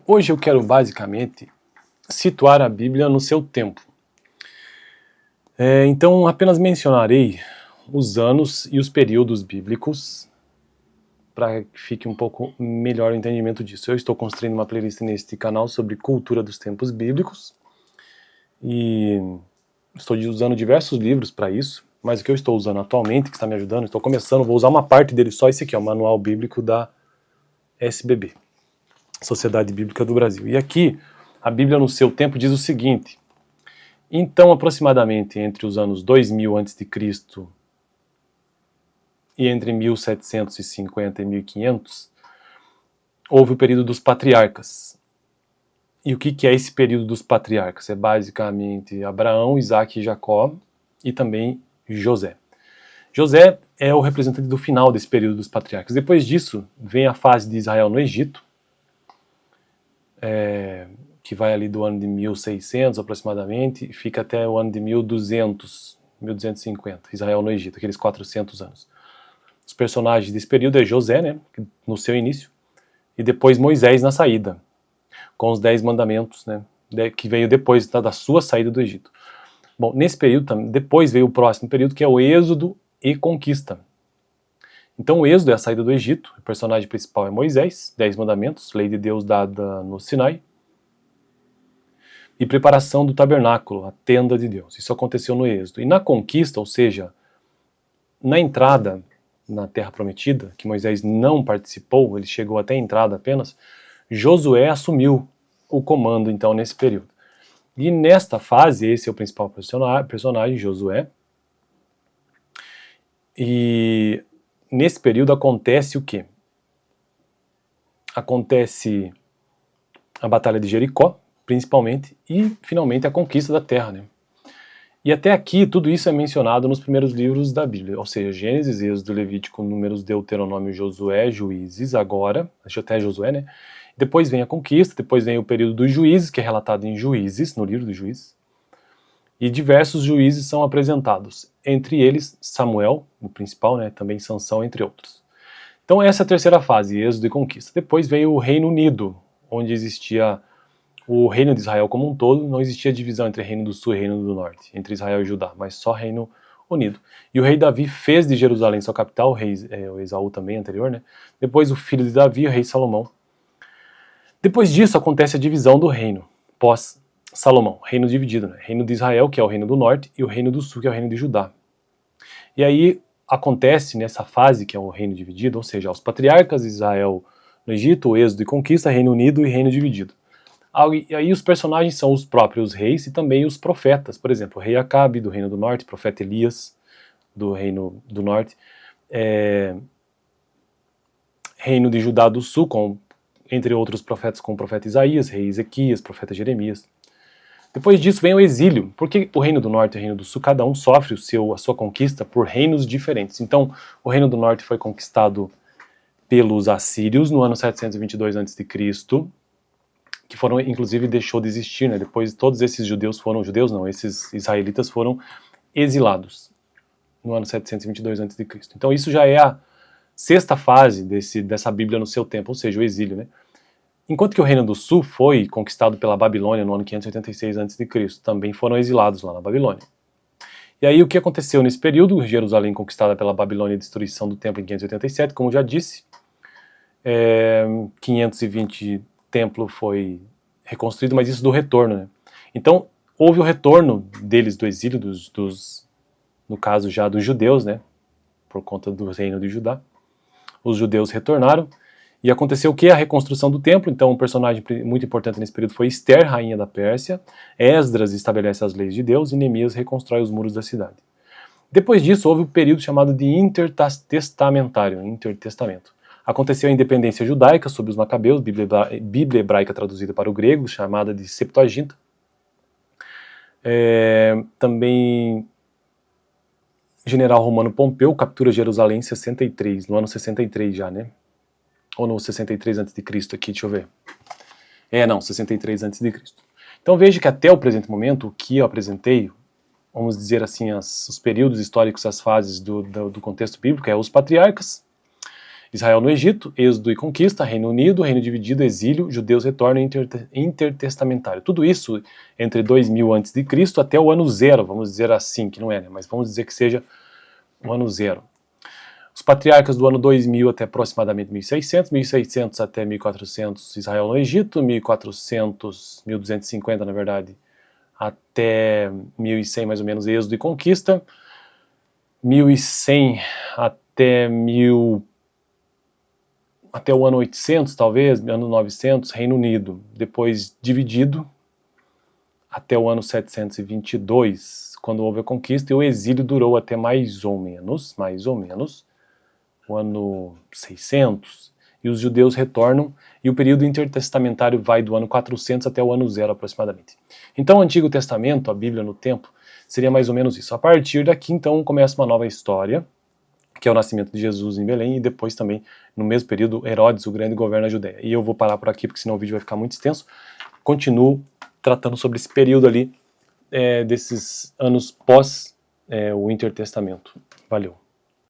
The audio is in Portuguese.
Hoje eu quero basicamente situar a Bíblia no seu tempo. Então apenas mencionarei os anos e os períodos bíblicos para que fique um pouco melhor o entendimento disso. Eu estou construindo uma playlist neste canal sobre cultura dos tempos bíblicos e estou usando diversos livros para isso, mas o que eu estou usando atualmente, que está me ajudando, estou começando, vou usar uma parte dele só, esse aqui é o Manual Bíblico da SBB, Sociedade Bíblica do Brasil. E aqui, a Bíblia no seu tempo diz o seguinte: então, aproximadamente entre os anos 2000 a.C. e entre 1750 e 1500, houve o período dos patriarcas. E o que é esse período dos patriarcas? É basicamente Abraão, Isaac e Jacó e também José. José é o representante do final desse período dos patriarcas. Depois disso, vem a fase de Israel no Egito, que vai ali do ano de 1600 aproximadamente, e fica até o ano de 1200, 1250, Israel no Egito, aqueles 400 anos. Os personagens desse período é José, né, no seu início, e depois Moisés na saída, com os 10 mandamentos, né, que veio depois da sua saída do Egito. Bom, nesse período, depois veio o próximo período, que é o Êxodo e Conquista. Então o Êxodo é a saída do Egito, o personagem principal é Moisés, 10 mandamentos, lei de Deus dada no Sinai, e preparação do tabernáculo, a tenda de Deus. Isso aconteceu no Êxodo. E na conquista, ou seja, na entrada na Terra Prometida, que Moisés não participou, ele chegou até a entrada apenas, Josué assumiu o comando, então, nesse período. E nesta fase, esse é o principal personagem, Josué. E nesse período acontece o quê? Acontece a Batalha de Jericó, principalmente, e finalmente a conquista da terra, né? E até aqui tudo isso é mencionado nos primeiros livros da Bíblia, ou seja, Gênesis, Êxodo, Levítico, Números, Deuteronômio, Josué, Juízes, agora, até Josué, né? Depois vem a conquista, depois vem o período dos juízes, que é relatado em Juízes, no livro dos Juízes, e diversos juízes são apresentados, entre eles Samuel, o principal, né? Também Sansão, entre outros. Então essa é a terceira fase, Êxodo e conquista. Depois veio o Reino Unido, onde existia o reino de Israel como um todo, não existia divisão entre reino do sul e reino do norte, entre Israel e Judá, mas só reino unido. E o rei Davi fez de Jerusalém sua capital, o Esaú também anterior, né? Depois o filho de Davi, o rei Salomão. Depois disso acontece a divisão do reino, pós Salomão, reino dividido, né? Reino de Israel, que é o reino do norte, e o reino do sul, que é o reino de Judá. E aí acontece nessa fase, que é o reino dividido, ou seja, os patriarcas de Israel no Egito, o Êxodo e conquista, reino unido e reino dividido. E aí os personagens são os próprios reis e também os profetas. Por exemplo, o rei Acabe, do reino do norte, o profeta Elias, do reino do norte, reino de Judá do sul, entre outros profetas, com o profeta Isaías, rei Ezequias, profeta Jeremias. Depois disso vem o exílio, porque o reino do norte e o reino do sul, cada um sofre a sua conquista por reinos diferentes. Então, o reino do norte foi conquistado pelos assírios no ano 722 a.C., que foram, inclusive, deixou de existir, né? Depois todos esses esses israelitas foram exilados no ano 722 a.C. Então isso já é a sexta fase dessa Bíblia no seu tempo, ou seja, o exílio, né? Enquanto que o Reino do Sul foi conquistado pela Babilônia no ano 586 a.C., também foram exilados lá na Babilônia. E aí o que aconteceu nesse período? Jerusalém conquistada pela Babilônia e destruição do templo em 587, como já disse, 520 templo foi reconstruído, mas isso do retorno, né? Então, houve o retorno deles do exílio, no caso já dos judeus, né? Por conta do reino de Judá. Os judeus retornaram e aconteceu o que? A reconstrução do templo. Então, um personagem muito importante nesse período foi Ester, rainha da Pérsia. Esdras estabelece as leis de Deus e Neemias reconstrói os muros da cidade. Depois disso, houve o período chamado de intertestamento. Aconteceu a independência judaica sob os Macabeus, Bíblia hebraica traduzida para o grego, chamada de Septuaginta. Também general romano Pompeu captura Jerusalém em 63, no ano 63 já, né? Ou no 63 a.C. aqui, deixa eu ver. 63 a.C. Então veja que até o presente momento, o que eu apresentei, vamos dizer assim, os períodos históricos, as fases do contexto bíblico, os patriarcas, Israel no Egito, êxodo e conquista, Reino Unido, reino dividido, exílio, judeus retorno intertestamentário. Tudo isso entre 2000 a.C. até o ano zero, vamos dizer assim, que não é, né? Mas vamos dizer que seja o ano zero. Os patriarcas do ano 2000 até aproximadamente 1600, 1600 até 1400 Israel no Egito, 1400, 1250 na verdade, até 1100 mais ou menos êxodo e conquista, 1100 até o ano 800 talvez, ano 900, Reino Unido, depois dividido até o ano 722, quando houve a conquista, e o exílio durou até mais ou menos, o ano 600, e os judeus retornam, e o período intertestamentário vai do ano 400 até o ano zero aproximadamente. Então o Antigo Testamento, a Bíblia no tempo, seria mais ou menos isso. A partir daqui, então, começa uma nova história, que é o nascimento de Jesus em Belém, e depois também, no mesmo período, Herodes, o grande, governa a Judéia. E eu vou parar por aqui, porque senão o vídeo vai ficar muito extenso. Continuo tratando sobre esse período ali, desses anos pós o Intertestamento. Valeu!